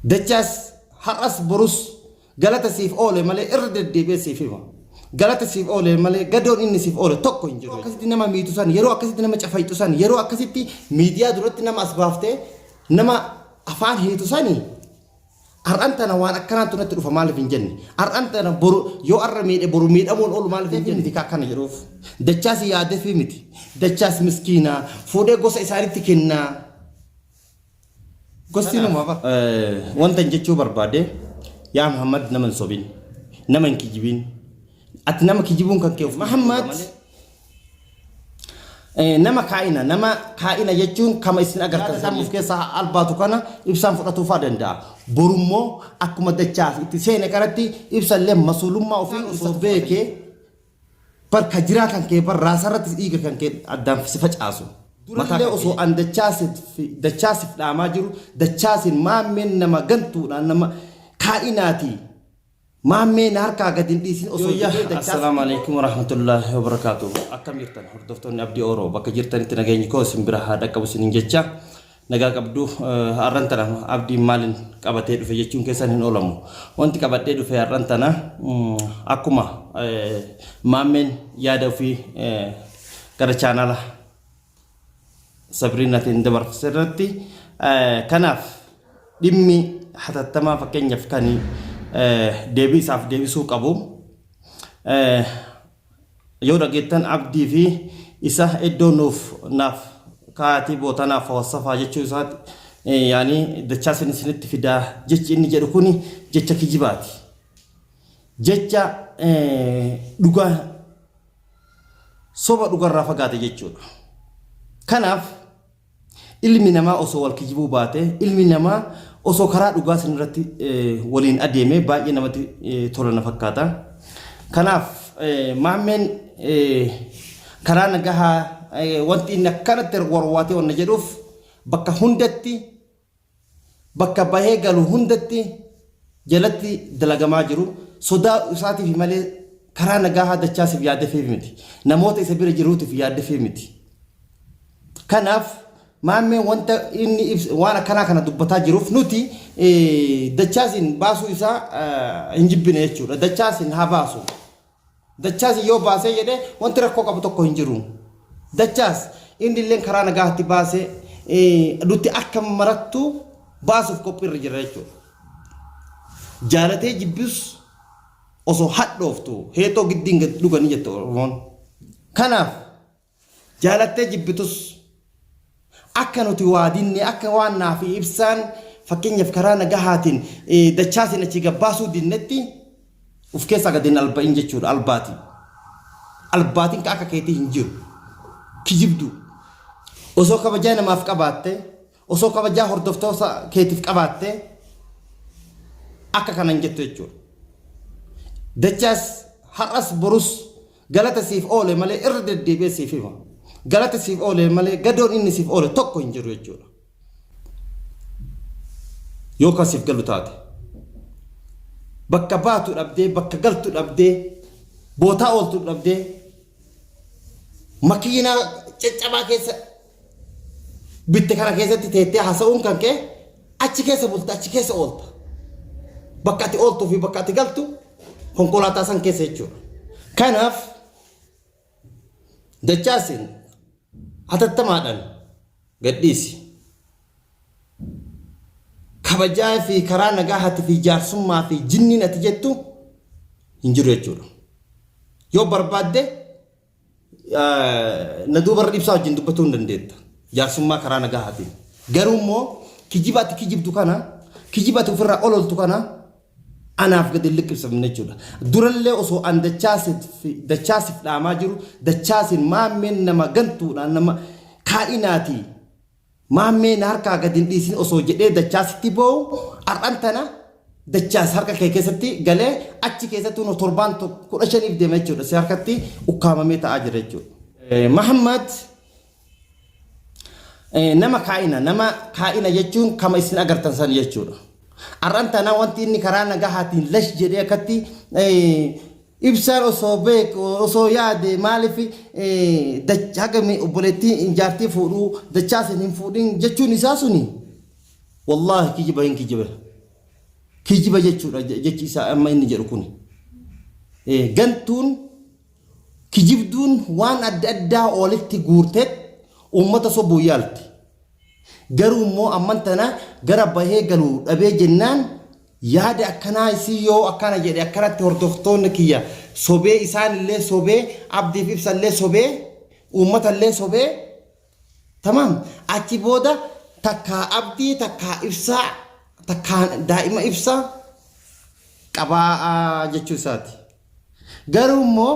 دجاس حرس بروس قالت سيف أول مالي إرد الدبي سيفه قالت سيف أول مالي قدر إني سيف أول توكو إنجرو أكسيتي نما ميتوسان يرو أكسيتي نما شفايتوسان يرو أكسيتي ميديا دولت نما أسبافته نما أفعال هيتوساني أرأنتنا وأنا كنا تنتظر فمال في الجنة أرأنتنا برو يو أرمي برو ميد أمون أول مال في الجنة ذيك كان يروف دجاس يادة في متي دجاس مسكينة فوده قصة إساري تكنا قصتي ما بقى وانت جتشو بربادة يا محمد نمن صوبين نمن كجيبين أتنام كجيبون كان كيف محمد nama kaina jechuun kama isin agartan of keessa albaatu kana ibsaan fudhatu fa danda'a borummoo akkuma dachaaf itti seene qaratti ibsallee masulummaa ofii osoo beeke barka jiraa kan kee bar raasarratti dhiiga kan kee addaan si facaasu durallee osoo an dachaasif dhaamaa jiru dachaasin maammeen nama gantuudhaan nama kaa'inaati maammeen harkaa gadin dhiisin osoo assalaamu alaykum warahmatullahi wabarakatuh akkam jirtan hordoftoonni abdii oroo bakka jirtanitti nageenyi koo simbira haadha qabu sinin jecha nagaa qabdu arrantana abdii maalin qabatee dhufe jechuun keessan hin oolamu wanti qabadhee dhufe arrantana akkuma maammeen yaada ofii gara chaanala sabriinatiin dabarsirratti kanaaf dhimmi hatattamaa fakkeenyaaf kanii deebii isaaf deebisuu qabu yoo dhageettan abdii fi isa iddoo naaf kaatii bootanaaf wasafaa jechuu isaati yaani dachaa isinitti fidaa jechi inni jedhu kuni jecha kijibaati jecha dhugaa soba dhugarraa fagaate jechuudha kanaaf ilmi namaa osoo wal kijibuu baate ilmi namaa osoo karaa dhugaa sanirratti waliin adeeme baay'ee namatti tola na fakkaata kanaaf maammeen karaa nagahaa wanti inni akkanatti warwaatee wanna jedhuuf bakka hundatti bakka bahee galu hundatti jalatti dalagamaa jiru sodaa isaatiif malee karaa nagahaa dachaasiif yaaddeefii miti namoota isa bira jiruutiif yaaddeefii miti kanaaf maammeen wanta inni waan akkanaa kana dubbataa jiruuf nuti dachaasin baasuu isaa hin jibbine jechuudha dachaasin haa baasu dachaasin yoo baasee jedhee wanti rakkoo qabu tokko hin jiru dachaas inni illee karaa nagaatti baasee nuti akka marattu baasuuf qophiirra jira jechuudha jaalatee jibbis osoo hadhooftu heetoo giddiin dhuganii jette oromoon kanaaf jaalattee jibbitus akka nuti waadinne akka waan naafi ibsaan fakkeenyaaf karaa nagahaatiin dachaasin achi gabbaasuu dinnetti uf keessa gadin alba'in jechuudha albaatiin akka keetii hin jiru kijibdu osoo kabajaa namaaf qabaatte osoo kabajaa hordoftoota keetiif qabaatte akka kanan jettu jechuudha dachaas har'as borus galata siif oole malee irra deddeebi'ee siif hima galata siif oole malee gadoon inni siif oole tokko hin jiru jechuudha yoo kan siif galu taate bakka baatu dhabdee bakka galtu dhabdee bootaa ooltu dhabdee makiinaa caccabaa keessa bitte kana keessatti teettee haasa'uun kan kee achi keessa bulta achi keessa oolta bakka ati ooltuu fi bakka ati galtu konkolaataa san keessa jechuudha kanaaf dachaasin hatattamaadhaan gadhiisi kabajaa fi karaa nagahaati fi jaarsummaa fi jinniin ati jettu hin jiru jechuudha yoo barbaadde na duubarra dhibsaa wajjin dubbatuu hin dandeetta jaarsummaa karaa nagahaatiin garuu immoo kijibaatti kijibdu kana kijibaatti ofirraa ololtu kana anaaf gadi liqimsamne jechuudha durallee osoo an dachaasif dhaamaa jiru dachaasin maammeen nama gantuudhaan nama kaa'inaati maammeen harkaa gadi hin dhiisin osoo jedhee dachaasitti boo'u ar'antana dachaas harka kee keessatti galee achi keessatti nu torbaan 15 deema jechuudha si harkatti ukkaamamee ta'aa jira jechuudha Muhammad nama kaa'ina jechuun kama isin agartan san jechuudha arrantana wanti inni karaa nagahaatiin lash jedhee akkatti ibsaan osoo beeku osoo yaade maaliif hagami obboleettii injaartii fuudhuu dachaasin hin fuudhin jechuun isaa suni wallahi kijiba kijiba jechuudha jechi isaa amma inni jedhu kun gantuun kijibduun waan adda addaa olitti guurtee ummata sobuu yaalti garuu immoo ammantana gara bahee galuu dhabee jennaan yaada akkanaa isii yoo akkana jedhe akkanatti hordoftoonni kiyya sobee isaan illee sobee abdiif ibsallee sobee ummata illee sobee tamam achi booda takka abdii takka ibsaa takka daa'ima ibsaa qabaa jechuu isaati garuu immoo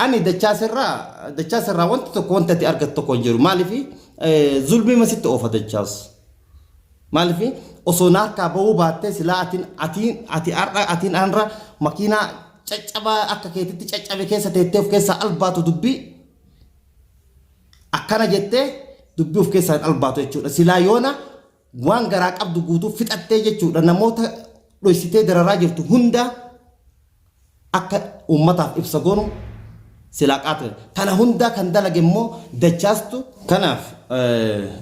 ani dachaasirraa wanti tokko wanti ati argattu tokko hin jiru maaliifi zulmii masitti oofa dachaas maaliifi osoo naarkaa bahuu baattee silaa atiin aanra makiinaa caccabaa akka keetitti caccabe keessa teettee of keessaa albaatu dubbii akkana jettee dubbii of keessaa albaatu jechuudha silaa yoona waan garaa qabdu guutuu fixattee jechuudha namoota dhoysitee dararaa jirtu hunda akka ummataaf ibsa goonu silaa qaatu kana hunda kan dalage immoo dachaastu kanaaf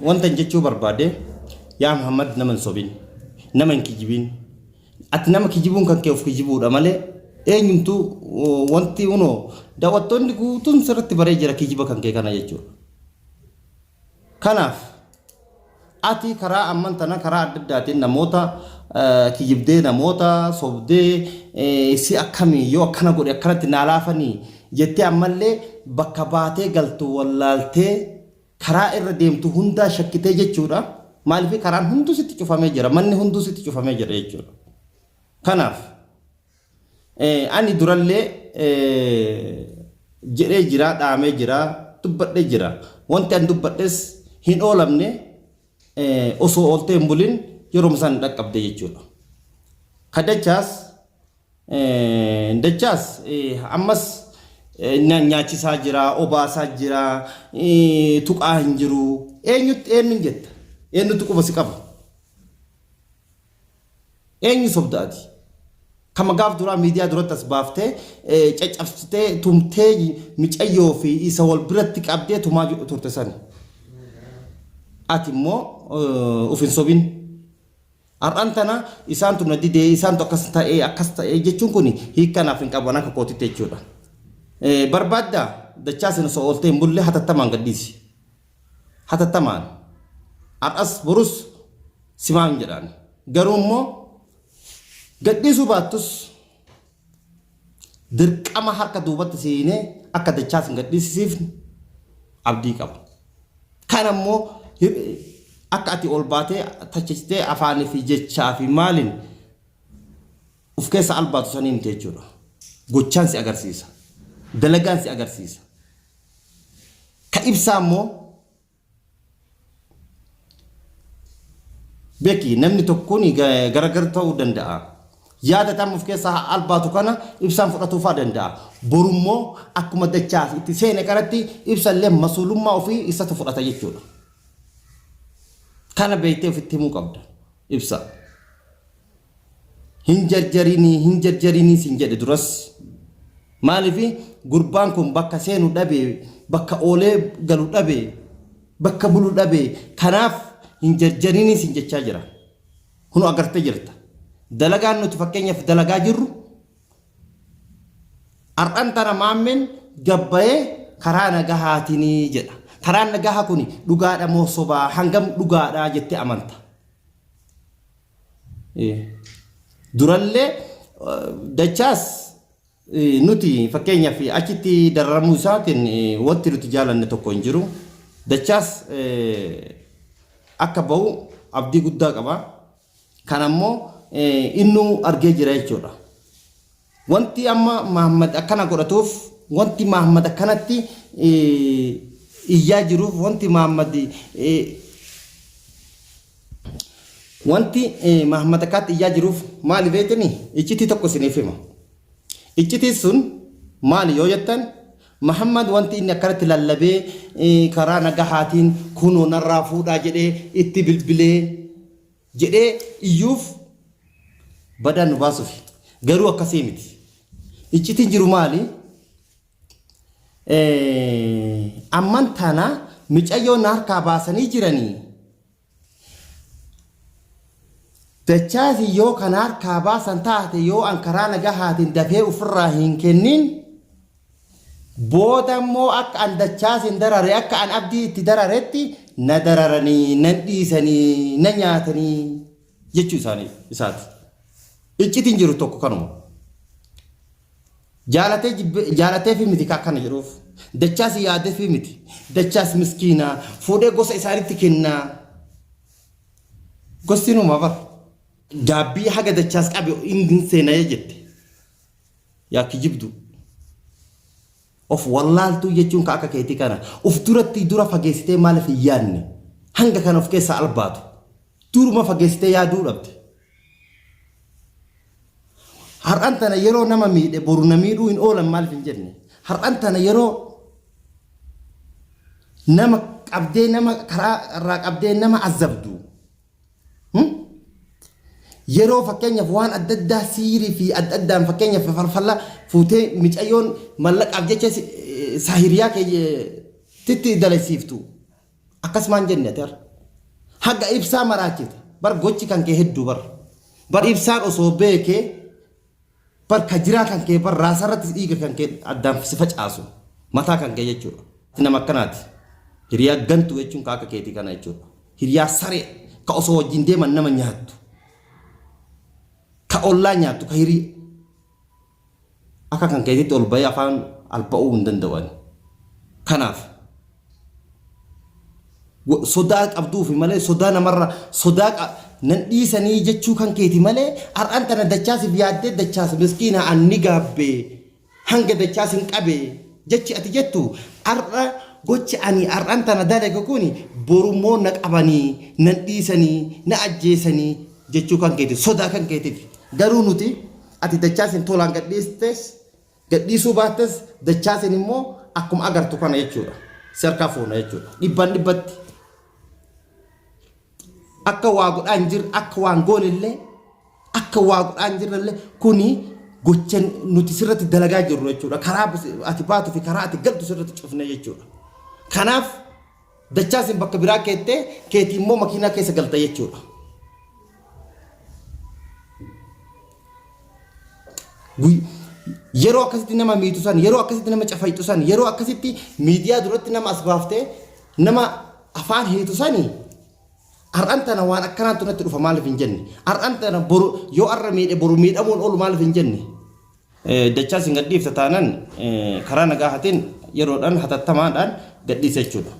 wanta jechuu barbaade yaa Muhammad nama hin sobin nama hin kijibin ati nama kijibuun kan kee of kijibuudha malee eenyumtu wanti uno daawwattoonni guutuun sirriitti baree jira kijiba kan kee kana jechuudha kanaaf ati karaa ammantana karaa adda addaatiin namoota kijibdee namoota sobdee si akkamii yoo akkana godhe akkanatti naalaafanii jettee ammallee bakka baatee galtu wallaaltee karaa irra deemtu hundaa shakkitee jechuudha maaliif karaan hunduu sitti cufamee jira manni hunduu sitti cufamee jira jechuudha kanaaf ani durallee jedhee jira dhaamee jira dubbadhee jira wanti an dubbadhes hin oolamne osoo ooltee hin bulin yeroo isaan dhaqqabde jechuudha kadachaas ammas nyaachisaa jira obaasaa jira tuqaa hin jiru eenyuun jetta eenyutu quba si qaba eenyu sobdaati kama gaaf duraa miidiyaa duratti as baaftee caccabsitee tumtee micayyoo fi isa wal biratti qabdee tumaa turte sani ati immoo ufin sobin har'aan tana isaantu na didee isaantu akkas ta'ee jechuun kun hiikkanaaf hin qaban akka kootitti jechuudha barbaadda dachaasin osoo ooltee hin bulle hatattamaan gadhiisi hatattamaan har'as borus simaa hin jedhaan garuu immoo gadhiisuu baattus dirqama harka duubatti siinee akka dachaasin gadhiisisiifne abdii qaba kana immoo akka ati ol baatee tachistee afaanii fi jechaa fi maaliin uf keessa albaatu sanii miti jechuudha gochaan si agarsiisa dalagaan si agarsiisa ka ibsaa immoo beeki namni tokkoon garagar ta'uu danda'a yaada tam uf keessa albaatu kana ibsaan fudhatuufaa danda'a borummoo akkuma dachaas itti seene qaratti ibsallee masuulummaa ofii isatu fudhata jechuudha kana beeytee ofitti himuu qabda ibsa hin jarjarinii sin jedhe duras maaliifi gurbaan kun bakka seenu dhabee bakka oolee galu dhabee bakka bulu dhabee kanaaf hin jarjarinii sin jechaa jira hunu agartee jirta dalagaan nuti fakkeenyaaf dalagaa jirru har'aan tana maammeen gabbayee karaa nagahaatinii jedha karaan nagaha kuni dhugaadha moo sobaa hangam dhugaadha jettee amanta durallee dachaas nuti fakkeenyaaf achitti dararamuu isaatiin wanti nuti jaalanne tokko hin jiru dachaas akka bahu abdii guddaa qaba kanammoo innuu argee jira jechuudha wanti amma Muhammad akkana godhatuuf wanti Muhammad akkanatti iyyaa jiruuf wanti Muhammad akkaatti iyyaa jiruuf maali beekani iccitii tokko isiniif hima iccitii sun maali yoo jettan Muhammad wanti inni akkanatti lallabee karaa nagahaatiin kunoo narraa fuudhaa jedhee itti bilbilee jedhee iyyuuf badaan nu baasuuf garuu akkasii miti iccitiin jiru maali amman tana micayyoo harkaa baasanii jiranii dachaasi yoo kan harkaa baasan taate yoo an karaa nagahaatiin dafee ofirraa hin kennin booda immoo akka an dachaasin darare akka an abdii itti dararetti na dararanii nan dhiisanii na nyaatanii jechuu isaati. Iccitiin jiru tokko kanuma. Jaalatee fi miti akkana jedhuuf dachaasi yaadee fi miti dachaasi miskiinaa fuudhee gosa isaanitti kennaa gostinuma bar gaabbii haga dachaas qabe inni seenaa jette yaa kijibdu of wallaaltuu jechuun ka akka keetii kana of duratti dura fageessitee maaliif hin yaadne hanga kana of keessaa albaatu duruma fageessitee yaaduu dhabde. Har'aan tana yeroo nama miidhe boru na miidhuu hin oolan maaliif hin jenne har'aan tana yeroo nama qabdee nama karaa irraa qabdee nama azabdu yeroo fakkeenyaaf waan adda addaa siirii fi adda addaan fakkeenyaaf farfalla fuutee micayyoon mallaqaaf jecha saahiriyaa titti dalaysiiftu akkasumaan jenne ati haga ibsaa maraachite bar gochi kan kee hedduu bar ibsaan osoo beekee bar kajiraa kan kee bar raasarratti dhiiga kan kee addaan si facaasu mataa kan kee jechuudha. Nama akkanaati hiriyaa gantu jechuun ka akka keetii kana jechuudha. Hiriyaa saree ka osoo wajjin deeman nama nyaattu ka ollaa nyaattu ka hirii akka kan keetitti ol bahee afaan alba'uu hin danda'an. Kanaaf sodaa qabduufi malee sodaa namarra sodaa nan dhiisanii jechuu kan keeti malee har'aan tana dachaasiif yaaddee dachaas miskiina anni gaabbee hanga dachaas hin qabee jechi ati jettu har'a gochi ani har'aan tana dalaga kuni borummoo na qabanii nan dhiisanii na ajjeesanii jechuu kan keeti sodaa kan keetiif garuu nuti ati dachaasin tolaan gadhiisuu baattes dachaasin immoo akkuma agartu kana jechuudha sarkaa fuuna jechuudha dhibban dhibbatti. Akka waa godhaan jir akka waan goonillee akka waa godhaan jirallee kuni gocha nuti sirratti dalagaa jirru jechuudha karaa ati baatu fi karaa ati galtu sirratti cufne jechuudha. Kanaaf dachaasin bakka biraa keetii immoo makiinaa keessa galta jechuudha. Yeroo akkasitti nama miitu san yeroo akkasitti nama cafaytu san yeroo akkasitti miidiyaa duratti nama as baaftee nama afaan hiitu sanii har'aan tana waan akkanaatu natti dhufa maaliif hin jenne har'aan tana boru yoo arra miidhe boru miidhamuun oolu maaliif hin jenne. Dachaa sin gadhiifta taanaan karaa nagaatiin yeroodhaan hatattamaadhaan gadhiisa jechuudha.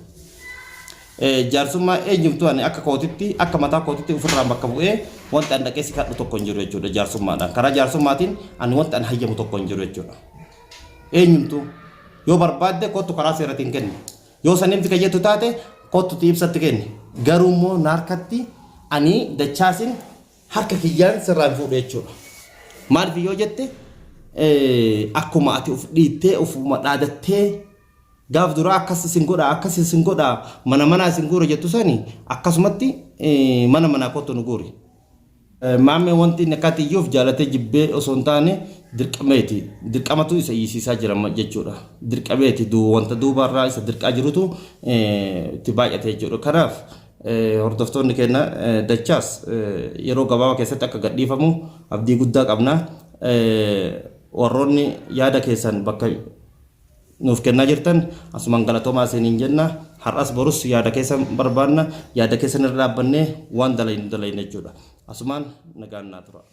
Jaarsummaa eenyumtu ani akka kootitti akka mataa kootitti ofirraan bakka bu'ee wanta an dhaqee si kadhu tokko hin jiru jechuudha jaarsummaadhaan karaa jaarsummaatiin ani wanta an hayyamu tokko hin jiru jechuudha. Eenyumtu yoo barbaadde kootu karaa seeratiin kenni yoo sanimti kayyetu taate kootu ibsatti kenni garuu immoo naarkatti ani dachaasin harka kiyyaan sirraan fuudhe jechuudha. Maaliif yoo jette akkuma ati of dhiittee ofuma dhaadattee gaaf dura akkas sin godha mana sin guura jettu sani akkasumatti mana kottu nu guuri. Maammee wanti nakatiyyuuf jaalatee jibbee osoo hin taane dirqamatu isa hiisisaa jira jechuudha. Dirqameeti wanta duubarraa isa dirqaa jirutu itti baay'ate jechuudha. Kanaaf hordoftoonni keenya dachaas yeroo gabaabaa keessatti akka gadhiifamu abdii guddaa qabna. Warroonni yaada keessan bakka nuuf kennaa jirtan asumaan galatoomaa isiniin jenna. Har'as borus yaada keessan barbaanna yaada keessan irra dhaabbannee waan dalaynu jechuudha. Asumaan nagaan naa tura.